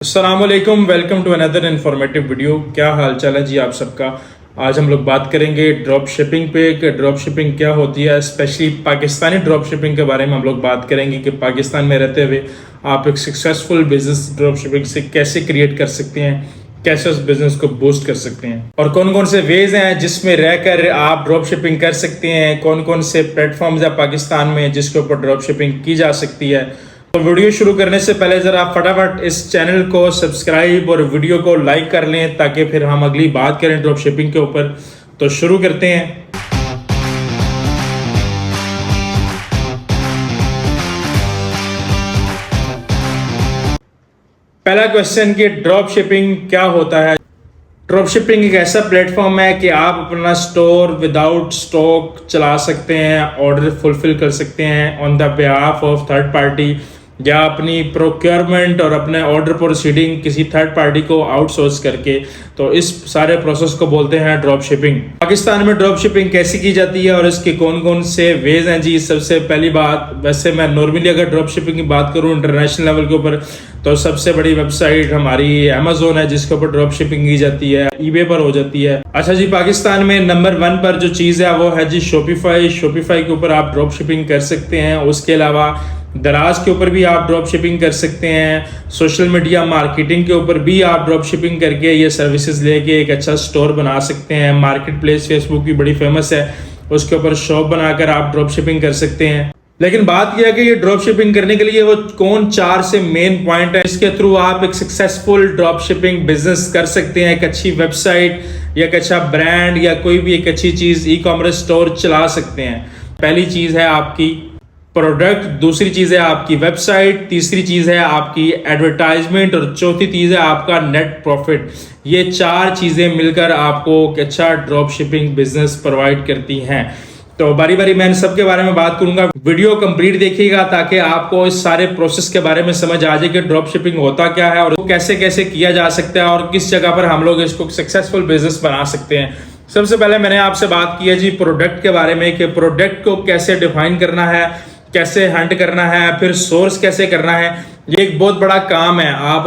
अस्सलामुअलैकुम, welcome to another informative video. क्या हाल चाल है जी आप सबका। आज हम लोग बात करेंगे ड्रॉप शिपिंग पे कि ड्रॉप शिपिंग क्या होती है, स्पेशली पाकिस्तानी ड्रॉप शिपिंग के बारे में हम लोग बात करेंगे कि पाकिस्तान में रहते हुए आप एक सक्सेसफुल बिजनेस ड्रॉप शिपिंग से कैसे क्रिएट कर सकते हैं, कैसे उस बिजनेस को बूस्ट कर सकते हैं और कौन कौन से वेज हैं जिसमें रहकर आप ड्रॉप शिपिंग कर सकते हैं, कौन कौन से प्लेटफॉर्म्स है पाकिस्तान में जिसके ऊपर ड्रॉप शिपिंग की जा सकती है। तो वीडियो शुरू करने से पहले जरा आप फटाफट इस चैनल को सब्सक्राइब और वीडियो को लाइक कर लें ताकि फिर हम अगली बात करें ड्रॉप शिपिंग के ऊपर। तो शुरू करते हैं। पहला क्वेश्चन कि ड्रॉप शिपिंग क्या होता है। ड्रॉप शिपिंग एक ऐसा प्लेटफॉर्म है कि आप अपना स्टोर विदाउट स्टॉक चला सकते हैं, ऑर्डर फुलफिल कर सकते हैं on the behalf of third party, या अपनी प्रोक्योरमेंट और अपने ऑर्डर प्रोसीडिंग किसी थर्ड पार्टी को आउटसोर्स करके। तो इस सारे प्रोसेस को बोलते हैं ड्रॉप शिपिंग। पाकिस्तान में ड्रॉप शिपिंग कैसे की जाती है और इसके कौन कौन से वेज हैं जी। सबसे पहली बात, वैसे मैं नॉर्मली अगर ड्रॉप शिपिंग की बात करूं इंटरनेशनल लेवल के ऊपर तो सबसे बड़ी वेबसाइट हमारी अमेजोन है जिसके ऊपर ड्रॉप शिपिंग की जाती है, ईबे पर हो जाती है। अच्छा जी, पाकिस्तान में नंबर 1 पर जो चीज़ है वो है जी शॉपिफाई। शॉपिफाई के ऊपर आप ड्रॉप शिपिंग कर सकते हैं। उसके अलावा दराज के ऊपर भी आप ड्रॉप शिपिंग कर सकते हैं। सोशल मीडिया मार्केटिंग के ऊपर भी आप ड्रॉप शिपिंग करके ये सर्विसेज लेके एक अच्छा स्टोर बना सकते हैं। मार्केट प्लेस फेसबुक की बड़ी फेमस है, उसके ऊपर शॉप बनाकर आप ड्रॉप शिपिंग कर सकते हैं। लेकिन बात यह है कि ये ड्रॉप शिपिंग करने के लिए वो कौन 4 से मेन पॉइंट है इसके थ्रू आप एक सक्सेसफुल ड्रॉप शिपिंग बिजनेस कर सकते हैं। एक अच्छी वेबसाइट या एक अच्छा ब्रांड या कोई भी एक अच्छी चीज ई कॉमर्स स्टोर चला सकते हैं। पहली चीज है आपकी प्रोडक्ट, दूसरी चीज है आपकी वेबसाइट, तीसरी चीज है आपकी एडवर्टाइजमेंट और चौथी चीज है आपका नेट प्रॉफिट। ये 4 चीजें मिलकर आपको एक अच्छा ड्रॉप शिपिंग बिजनेस प्रोवाइड करती हैं। तो बारी बारी मैं इन सब के बारे में बात करूंगा। वीडियो कंप्लीट देखिएगा ताकि आपको इस सारे प्रोसेस के बारे में समझ आ जाए कि ड्रॉप शिपिंग होता क्या है और कैसे कैसे किया जा सकता है और किस जगह पर हम लोग इसको सक्सेसफुल बिजनेस बना सकते हैं। सबसे पहले मैंने आपसे बात की है जी प्रोडक्ट के बारे में कि प्रोडक्ट को कैसे डिफाइन करना है, कैसे हंट करना है, फिर सोर्स कैसे करना है। ये एक बहुत बड़ा काम है। आप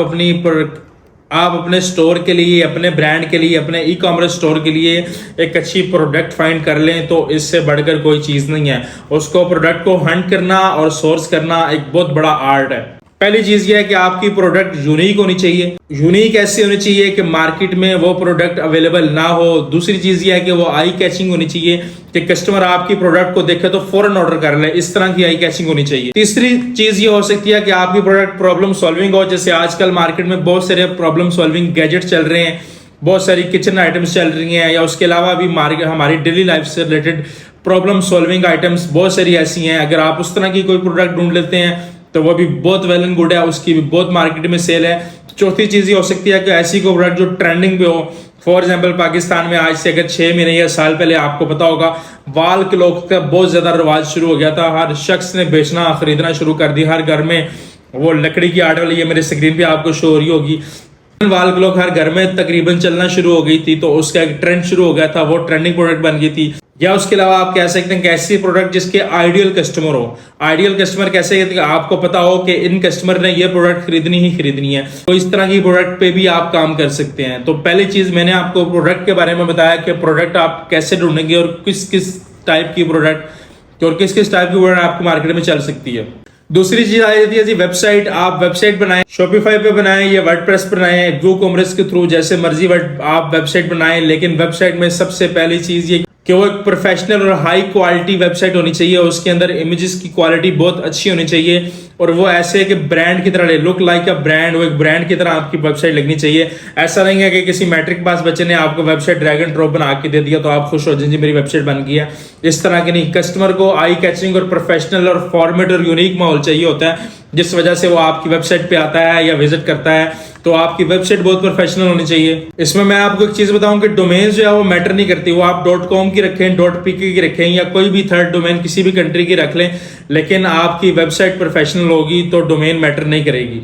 अपने स्टोर के लिए, अपने ब्रांड के लिए, अपने ई कॉमर्स स्टोर के लिए एक अच्छी प्रोडक्ट फाइंड कर लें तो इससे बढ़कर कोई चीज़ नहीं है। उसको प्रोडक्ट को हंट करना और सोर्स करना एक बहुत बड़ा आर्ट है। पहली चीज ये है कि आपकी प्रोडक्ट यूनिक होनी चाहिए। यूनिक ऐसे होनी चाहिए कि मार्केट में वो प्रोडक्ट अवेलेबल ना हो। दूसरी चीज ये है कि वो आई कैचिंग होनी चाहिए कि कस्टमर आपकी प्रोडक्ट को देखे तो फौरन ऑर्डर कर ले, इस तरह की आई कैचिंग होनी चाहिए। तीसरी चीज ये हो सकती है कि आपकी प्रोडक्ट प्रॉब्लम सॉल्विंग हो। जैसे आजकल मार्केट में बहुत सारे प्रॉब्लम सॉल्विंग गैजेट चल रहे हैं, बहुत सारी किचन आइटम्स चल रही हैं, या उसके अलावा भी हमारी डेली लाइफ से रिलेटेड प्रॉब्लम सॉल्विंग आइटम्स बहुत सारी ऐसी हैं। अगर आप उस तरह की कोई प्रोडक्ट ढूंढ लेते हैं तो वो भी बहुत वेल एंड गुड है, उसकी भी बहुत मार्केट में सेल है। चौथी चीज ये हो सकती है कि ऐसी कोई प्रोडक्ट जो ट्रेंडिंग पे हो। फॉर एग्जांपल पाकिस्तान में आज से अगर 6 महीने या साल पहले आपको पता होगा वाल क्लॉक का बहुत ज्यादा रिवाज शुरू हो गया था। हर शख्स ने बेचना खरीदना शुरू कर दी। हर घर में वो लकड़ी की आर्ट वाली, ये मेरे स्क्रीन पे आपको शो हो रही होगी, वाल क्लॉक हर घर में तकरीबन चलना शुरू हो गई थी। तो उसका एक ट्रेंड शुरू हो गया था, वो ट्रेंडिंग प्रोडक्ट बन गई थी। या उसके अलावा आप कह सकते हैं कि ऐसी प्रोडक्ट जिसके आइडियल कस्टमर हो। आइडियल कस्टमर कैसे कहते हैं, आपको पता हो कि इन कस्टमर ने ये प्रोडक्ट खरीदनी ही खरीदनी है, तो इस तरह की प्रोडक्ट पे भी आप काम कर सकते हैं। तो पहली चीज मैंने आपको प्रोडक्ट के बारे में बताया कि प्रोडक्ट आप कैसे ढूंढेंगे और किस किस टाइप की प्रोडक्ट और किस किस टाइप की प्रोडक्ट आपको मार्केट में चल सकती है। दूसरी चीज आ जाती है जी वेबसाइट। आप वेबसाइट बनाएं, शॉपिफाई पे बनाएं या वर्डप्रेस पर बनाएं, व्यू कॉमर्स के थ्रू जैसे मर्जी आप वेबसाइट बनाएं। लेकिन वेबसाइट में सबसे पहली चीज ये कि वो एक प्रोफेशनल और हाई क्वालिटी वेबसाइट होनी चाहिए। उसके अंदर इमेजेस की क्वालिटी बहुत अच्छी होनी चाहिए और वो ऐसे कि ब्रांड की तरह लुक लाइक अ ब्रांड, वो एक ब्रांड की तरह आपकी वेबसाइट लगनी चाहिए। ऐसा नहीं है कि किसी मैट्रिक पास बच्चे ने आपको वेबसाइट ड्रैग एंड ड्रॉप बना के दे दिया तो आप खुश हो जाए जी मेरी वेबसाइट बन गई है। इस तरह की नहीं, कस्टमर को आई कैचिंग और प्रोफेशनल और फॉर्मेट और यूनिक माहौल चाहिए होता है जिस वजह से वो आपकी वेबसाइट पे आता है या विजिट करता है। तो आपकी वेबसाइट बहुत प्रोफेशनल होनी चाहिए। इसमें मैं आपको एक चीज बताऊं कि डोमेन जो है वो मैटर नहीं करती। वो आप .com की रखें, .pk की रखें या कोई भी थर्ड डोमेन किसी भी कंट्री की रख लें, लेकिन आपकी वेबसाइट प्रोफेशनल होगी तो डोमेन मैटर नहीं करेगी।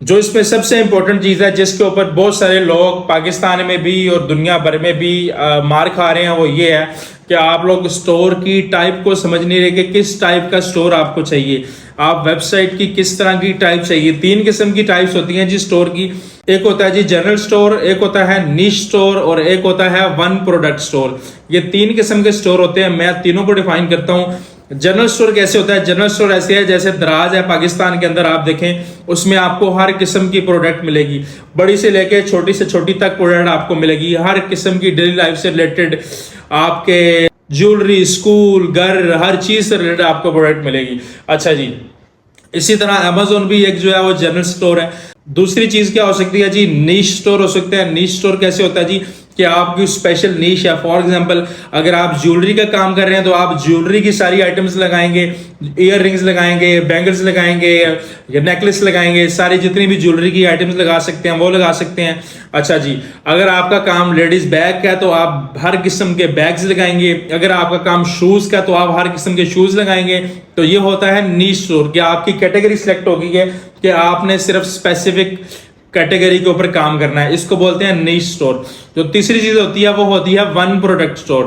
जो इसमें सबसे इंपॉर्टेंट चीज है जिसके ऊपर बहुत सारे लोग पाकिस्तान में भी और दुनिया भर में भी मार खा रहे हैं, वो ये है कि आप लोग स्टोर की टाइप को समझ नहीं रहे कि किस टाइप का स्टोर आपको चाहिए। आप वेबसाइट की किस तरह की टाइप चाहिए। 3 किस्म की टाइप्स होती हैं जी स्टोर की। एक होता है जी जनरल स्टोर, एक होता है नीश स्टोर और एक होता है वन प्रोडक्ट स्टोर। ये 3 किस्म के स्टोर होते हैं। मैं तीनों को डिफाइन करता हूँ। जनरल स्टोर कैसे होता है? जनरल स्टोर ऐसे है जैसे दराज है पाकिस्तान के अंदर, आप देखें उसमें आपको हर किस्म की प्रोडक्ट मिलेगी, बड़ी से लेके छोटी से छोटी तक प्रोडक्ट आपको मिलेगी। हर किस्म की डेली लाइफ से रिलेटेड, आपके ज्वेलरी, स्कूल, घर, हर चीज से रिलेटेड आपको प्रोडक्ट मिलेगी। अच्छा जी, इसी तरह अमेजोन भी एक जो है वो जनरल स्टोर है। दूसरी चीज क्या हो सकती है जी? नीश स्टोर हो सकता है। नीश स्टोर कैसे होता है जी कि आपकी स्पेशल नीश है। फॉर एग्जांपल अगर आप ज्वेलरी का काम कर रहे हैं तो आप ज्वेलरी की सारी आइटम्स लगाएंगे, ईयर रिंग्स लगाएंगे, बैंगल्स लगाएंगे, नेकलेस लगाएंगे, सारी जितनी भी ज्वेलरी की आइटम्स लगा सकते हैं वो लगा सकते हैं। अच्छा जी, अगर आपका काम लेडीज बैग का है तो आप हर किस्म के बैग्स लगाएंगे। अगर आपका काम शूज का तो आप हर किस्म के शूज लगाएंगे। तो ये होता है नीश स्टोर कि आपकी कैटेगरी सिलेक्ट होगी है कि आपने सिर्फ स्पेसिफिक कैटेगरी के ऊपर काम करना है। इसको बोलते हैं नीश स्टोर। जो तीसरी चीज होती है वो होती है one product store.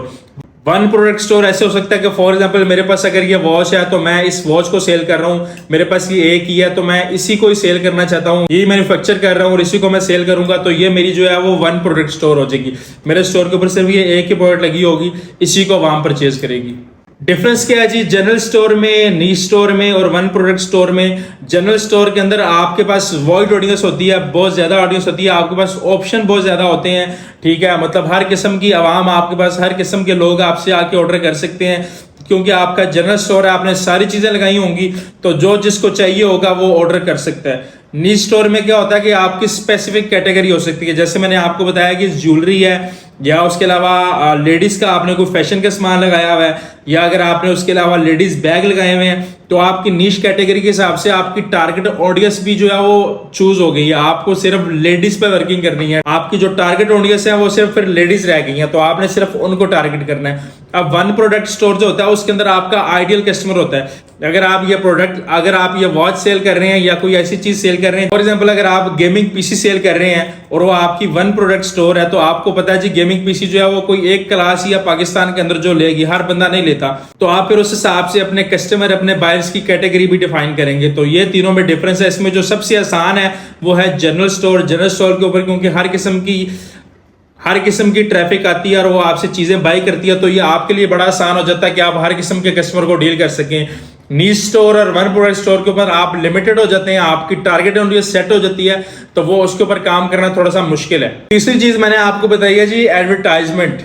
One product store ऐसे हो सकता है कि फॉर एग्जांपल मेरे पास अगर ये वॉच है तो मैं इस वॉच को सेल कर रहा हूँ, मेरे पास ये एक ही है तो मैं इसी को ही सेल करना चाहता हूँ, ये मैन्युफैक्चर कर रहा हूँ और इसी को मैं सेल करूंगा, तो ये मेरी जो है वो वन प्रोडक्ट स्टोर हो जाएगी। मेरे स्टोर के ऊपर सिर्फ ये एक ही प्रोडक्ट लगी होगी, इसी को वहां परचेज करेगी। डिफरेंस क्या है जी जनरल स्टोर में, नीश स्टोर में और वन प्रोडक्ट स्टोर में? जनरल स्टोर के अंदर आपके पास वाइड ऑडियंस होती है, बहुत ज्यादा ऑडियंस होती है, आपके पास ऑप्शन बहुत ज्यादा होते हैं। ठीक है, मतलब हर किस्म की आवाम, आपके पास हर किस्म के लोग आपसे आके ऑर्डर कर सकते हैं क्योंकि आपका जनरल स्टोर है, आपने सारी चीजें लगाई होंगी तो जो जिसको चाहिए होगा वो ऑर्डर कर सकता है। नीश स्टोर में क्या होता है कि आपकी स्पेसिफिक कैटेगरी हो सकती है, जैसे मैंने आपको बताया कि ज्वेलरी है या उसके अलावा लेडीज का आपने कोई फैशन का सामान लगाया हुआ है या अगर आपने उसके अलावा लेडीज बैग लगाए हुए हैं तो आपकी नीश कैटेगरी के हिसाब से आपकी टारगेट ऑडियंस भी जो है वो चूज हो गई है। आपको सिर्फ लेडीज पे वर्किंग करनी है, आपकी जो टारगेट ऑडियंस है वो सिर्फ फिर लेडीज रह गई है तो आपने सिर्फ उनको टारगेट करना है। अब वन प्रोडक्ट स्टोर जो होता है उसके अंदर आपका आइडियल कस्टमर होता है। अगर आप ये प्रोडक्ट, अगर आप ये वॉच सेल कर रहे हैं या कोई ऐसी चीज सेल कर रहे हैं, फॉर एग्जांपल अगर आप गेमिंग पीसी सेल कर रहे हैं और वो आपकी वन प्रोडक्ट स्टोर है तो आपको पता है जी गेमिंग पीसी जो है वो कोई एक क्लास या पाकिस्तान के अंदर जो लेगी, हर बंदा नहीं लेता, तो आप फिर उस हिसाब से अपने कस्टमर, अपने बायर्स की कैटेगरी भी डिफाइन करेंगे। तो ये तीनों में डिफरेंस है। इसमें जो सबसे आसान है वो है जनरल स्टोर। जनरल स्टोर के ऊपर क्योंकि हर किस्म की ट्रैफिक आती है और वो आपसे चीजें बाई करती है तो ये आपके लिए बड़ा आसान हो जाता है कि आप हर किस्म के कस्टमर को डील कर सकें। नीश स्टोर और वन प्रोडक्ट स्टोर के ऊपर आप लिमिटेड हो जाते हैं, आपकी टारगेट ऑडियंस सेट हो जाती है तो वो उसके ऊपर काम करना थोड़ा सा मुश्किल है। तीसरी चीज मैंने आपको बताई है जी एडवर्टाइजमेंट।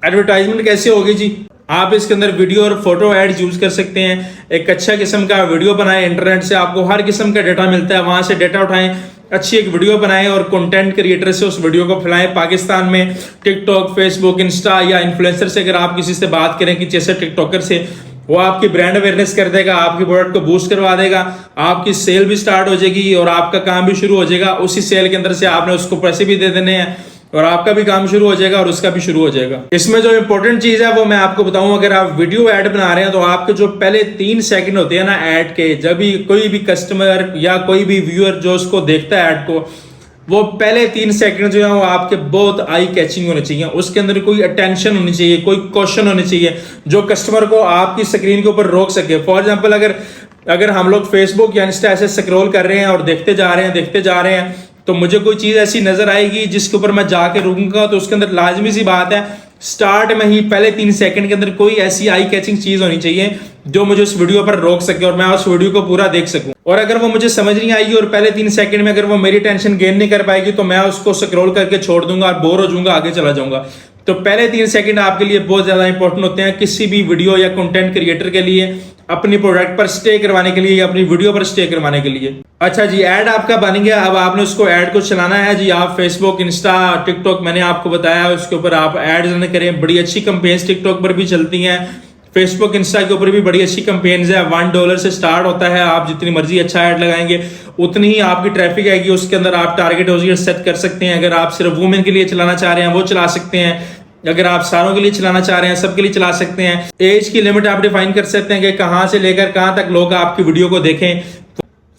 एडवर्टाइजमेंट कैसे होगी जी? आप इसके अंदर वीडियो और फोटो एड यूज कर सकते हैं। एक अच्छा किस्म का वीडियो बनाएं, इंटरनेट से आपको हर किस्म का डेटा मिलता है, वहां से डेटा उठाएं, अच्छी एक वीडियो बनाएं और कंटेंट क्रिएटर से उस वीडियो को फैलाएं। पाकिस्तान में टिकटॉक, फेसबुक, इंस्टा या इन्फ्लुएंसर से अगर आप किसी से बात करें कि जैसे टिकटॉकर से, वो आपकी ब्रांड अवेयरनेस कर देगा, आपकी प्रोडक्ट को बूस्ट करवा देगा, आपकी सेल भी स्टार्ट हो जाएगी और आपका काम भी शुरू हो जाएगा। उसी सेल के अंदर से आपने उसको पैसे भी दे देने हैं और आपका भी काम शुरू हो जाएगा और उसका भी शुरू हो जाएगा। इसमें जो इंपॉर्टेंट चीज है वो मैं आपको बताऊं, अगर आप वीडियो ऐड बना रहे हैं तो आपके जो पहले 3 सेकंड होते हैं ना ऐड के, जब भी कोई भी कस्टमर या कोई भी व्यूअर जो उसको देखता है ऐड को, वो पहले 3 सेकंड जो है वो आपके बहुत आई कैचिंग होने चाहिए। उसके अंदर कोई अटेंशन होनी चाहिए, कोई क्वेश्चन होने चाहिए जो कस्टमर को आपकी स्क्रीन के ऊपर रोक सके। फॉर एग्जाम्पल अगर हम लोग फेसबुक या इंस्टा ऐसे स्क्रॉल कर रहे हैं और देखते जा रहे हैं तो मुझे कोई चीज ऐसी नजर आएगी जिसके ऊपर मैं जाके रुकूंगा तो उसके अंदर लाजमी सी बात है स्टार्ट में ही पहले 3 सेकंड के अंदर कोई ऐसी आई कैचिंग चीज होनी चाहिए जो मुझे उस वीडियो पर रोक सके और मैं उस वीडियो को पूरा देख सकूं। और अगर वो मुझे समझ नहीं आएगी और पहले 3 सेकंड में अगर वो मेरी टेंशन गेन नहीं कर पाएगी तो मैं उसको स्क्रॉल करके छोड़ दूंगा और बोर हो जाऊंगा, आगे चला जाऊंगा। तो पहले 3 सेकंड आपके लिए बहुत ज्यादा इंपॉर्टेंट होते हैं किसी भी वीडियो या कंटेंट क्रिएटर के लिए, अपनी प्रोडक्ट पर स्टे करवाने के लिए या अपनी वीडियो पर स्टे करवाने के लिए। अच्छा जी, ऐड आपका बन गया, अब आपने उसको ऐड को चलाना है जी। आप फेसबुक, इंस्टा, टिकटॉक मैंने आपको बताया उसके ऊपर आप ऐड रन करें। बड़ी अच्छी कंपेन्स टिकटॉक पर भी चलती हैं, फेसबुक, इंस्टा के ऊपर भी बड़ी अच्छी कंपेन्स है। $1 से स्टार्ट होता है, आप जितनी मर्जी अच्छा ऐड लगाएंगे उतनी ही आपकी ट्रैफिक आएगी। उसके अंदर आप टारगेट ऑडियंस सेट कर सकते हैं। अगर आप सिर्फ वुमेन के लिए चलाना चाह रहे हैं वो चला सकते हैं, अगर आप सारों के लिए चलाना चाह रहे हैं सबके लिए चला सकते हैं। एज की लिमिट आप डिफाइन कर सकते हैं कि कहां से लेकर कहां तक लोग आपकी वीडियो को देखें।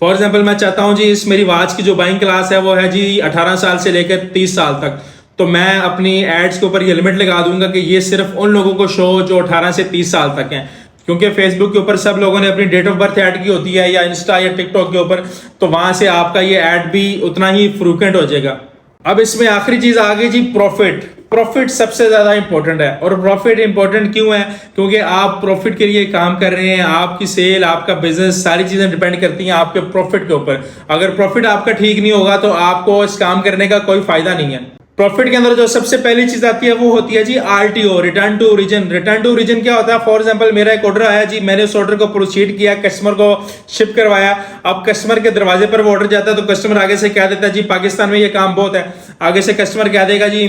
फॉर एग्जांपल मैं चाहता हूं जी इस मेरी वॉच की जो बाइंग क्लास है वो है जी 18 साल से लेकर 30 साल तक, तो मैं अपनी एड्स के ऊपर ये लिमिट लगा दूंगा कि ये सिर्फ उन लोगों को शो जो 18 से 30 साल तक हैं। क्योंकि फेसबुक के ऊपर सब लोगों ने अपनी डेट ऑफ बर्थ ऐड की होती है, या इंस्टा या टिकटॉक के ऊपर, तो वहां से आपका ये ऐड भी उतना ही फ्रीक्वेंट हो जाएगा। अब इसमें आखिरी चीज आ गई जी, प्रॉफिट। प्रॉफिट सबसे ज्यादा इंपॉर्टेंट है। और प्रॉफिट इंपॉर्टेंट क्यों है? क्योंकि आप प्रॉफिट के लिए काम कर रहे हैं, आपकी सेल, आपका बिजनेस, सारी चीजें डिपेंड करती हैं आपके प्रॉफिट के ऊपर। अगर प्रॉफिट आपका ठीक नहीं होगा तो आपको इस काम करने का कोई फायदा नहीं है। प्रॉफिट के अंदर जो सबसे पहली चीज आती है वो होती है जी RTO, return to origin. Return to origin क्या होता है? फॉर एग्जांपल मेरा एक ऑर्डर आया जी, मैंने उस ऑर्डर को प्रोसीड किया, कस्टमर को शिप करवाया। अब कस्टमर के दरवाजे पर वो ऑर्डर जाता है तो कस्टमर आगे से कह देता है जी पाकिस्तान में ये काम बहुत है। आगे से कस्टमर कह देगा जी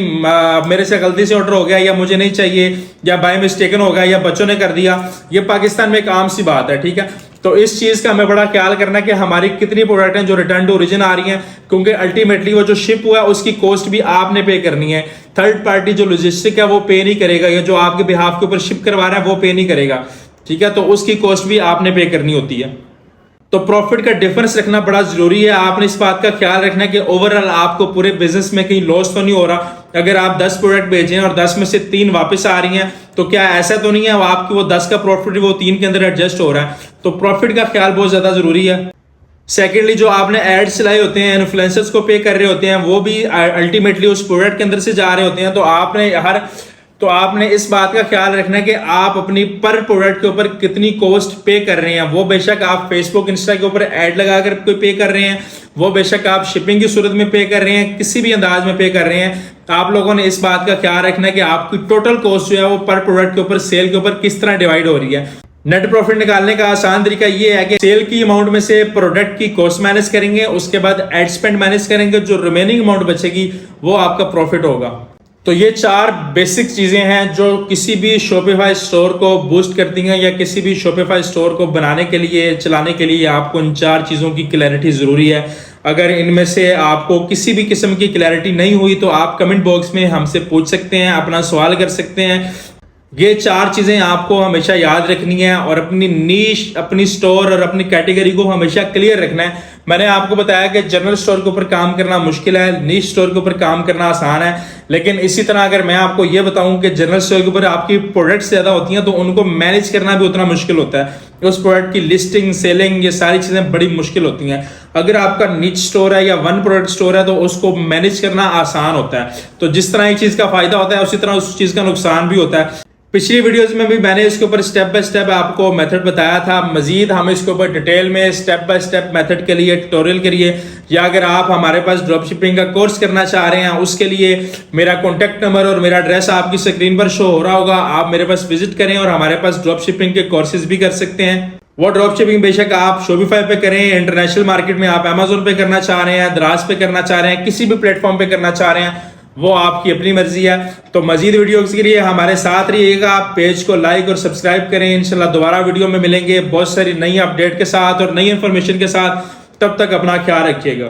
मेरे से गलती से ऑर्डर हो गया, या मुझे नहीं चाहिए, या बाय मिस्टेकन हो गया, या बच्चों ने कर दिया। ये पाकिस्तान में एक आम सी बात है, ठीक है। तो इस चीज का हमें बड़ा ख्याल करना है कि हमारी कितनी प्रोडक्ट हैं जो रिटर्न टू ओरिजिन आ रही हैं, क्योंकि अल्टीमेटली वो जो शिप हुआ है उसकी कॉस्ट भी आपने पे करनी है। थर्ड पार्टी जो लॉजिस्टिक है वो पे नहीं करेगा, या जो आपके बिहाफ के ऊपर शिप करवा रहा है वो पे नहीं करेगा, ठीक है। तो उसकी कॉस्ट भी आपने पे करनी होती है। तो प्रॉफिट का डिफरेंस रखना बड़ा जरूरी है। आपने इस बात का ख्याल रखना है कि ओवरऑल आपको पूरे बिजनेस में कहीं लॉस तो नहीं हो रहा। अगर आप 10 प्रोडक्ट भेजें और 10 में से 3 वापस आ रही हैं, तो क्या ऐसा तो नहीं है आपकी वो 10 का प्रॉफिट वो 3 के अंदर एडजस्ट हो रहा है? तो प्रॉफिट का ख्याल बहुत ज्यादा जरूरी है। सेकेंडली, जो आपने एड्स चलाए होते हैं, इन्फ्लुएंसर्स को पे कर रहे होते हैं, वो भी अल्टीमेटली उस प्रोडक्ट के अंदर से जा रहे होते हैं। तो आपने इस बात का ख्याल रखना है कि आप अपनी पर प्रोडक्ट के ऊपर कितनी कॉस्ट पे कर रहे हैं। वो बेशक आप फेसबुक, इंस्टा के ऊपर ऐड लगाकर कोई पे कर रहे हैं, वो बेशक आप शिपिंग की सूरत में पे कर रहे हैं, किसी भी अंदाज में पे कर रहे हैं। आप लोगों ने इस बात का ख्याल रखना है कि आपकी टोटल कॉस्ट जो है वो पर प्रोडक्ट के ऊपर, सेल के ऊपर किस तरह डिवाइड हो रही है। नेट प्रॉफिट निकालने का आसान तरीका ये है कि सेल की अमाउंट में से प्रोडक्ट की कॉस्ट माइनस करेंगे, उसके बाद एड स्पेंड माइनस करेंगे, जो रिमेनिंग अमाउंट बचेगी वो आपका प्रॉफिट होगा। तो ये 4 बेसिक चीजें हैं जो किसी भी शॉपिफाई स्टोर को बूस्ट करती हैं, या किसी भी शॉपिफाई स्टोर को बनाने के लिए, चलाने के लिए आपको इन 4 चीजों की क्लैरिटी जरूरी है। अगर इनमें से आपको किसी भी किस्म की क्लैरिटी नहीं हुई तो आप कमेंट बॉक्स में हमसे पूछ सकते हैं, अपना सवाल कर सकते हैं। ये 4 चीजें आपको हमेशा याद रखनी है, और अपनी नीश, अपनी स्टोर और अपनी कैटेगरी को हमेशा क्लियर रखना है। मैंने आपको बताया कि जनरल स्टोर के ऊपर काम करना मुश्किल है, नीश स्टोर के ऊपर काम करना आसान है। लेकिन इसी तरह अगर मैं आपको ये बताऊं कि जनरल स्टोर के ऊपर आपकी प्रोडक्ट्स ज्यादा होती हैं तो उनको मैनेज करना भी उतना मुश्किल होता है। उस प्रोडक्ट की लिस्टिंग, सेलिंग, ये सारी चीजें बड़ी मुश्किल होती हैं। अगर आपका निच स्टोर है या वन प्रोडक्ट स्टोर है तो उसको मैनेज करना आसान होता है। तो जिस तरह एक चीज का फायदा होता है उसी तरह उस चीज का नुकसान भी होता है। पिछली वीडियोस में भी मैंने इसके ऊपर स्टेप बाय स्टेप आपको मेथड बताया था। मजीद हम इसके ऊपर डिटेल में स्टेप बाय स्टेप मेथड के लिए, ट्यूटोरियल के लिए, या अगर आप हमारे पास ड्रॉप शिपिंग का कोर्स करना चाह रहे हैं उसके लिए मेरा कॉन्टैक्ट नंबर और मेरा एड्रेस आपकी स्क्रीन पर शो हो रहा होगा। आप मेरे पास विजिट करें और हमारे पास ड्रॉप शिपिंग के कोर्सेज भी कर सकते हैं। वो ड्रॉप शिपिंग बेशक आप शॉपिफाई पे करें, इंटरनेशनल मार्केट में आप अमेजोन पे करना चाह रहे हैं, दराज पे करना चाह रहे हैं, किसी भी प्लेटफॉर्म पे करना चाह रहे हैं, वो आपकी अपनी मर्जी है। तो मजीद वीडियोस के लिए हमारे साथ रहिएगा। आप पेज को लाइक और सब्सक्राइब करें। इंशाल्लाह दोबारा वीडियो में मिलेंगे बहुत सारी नई अपडेट के साथ और नई इंफॉर्मेशन के साथ। तब तक अपना ख्याल रखिएगा।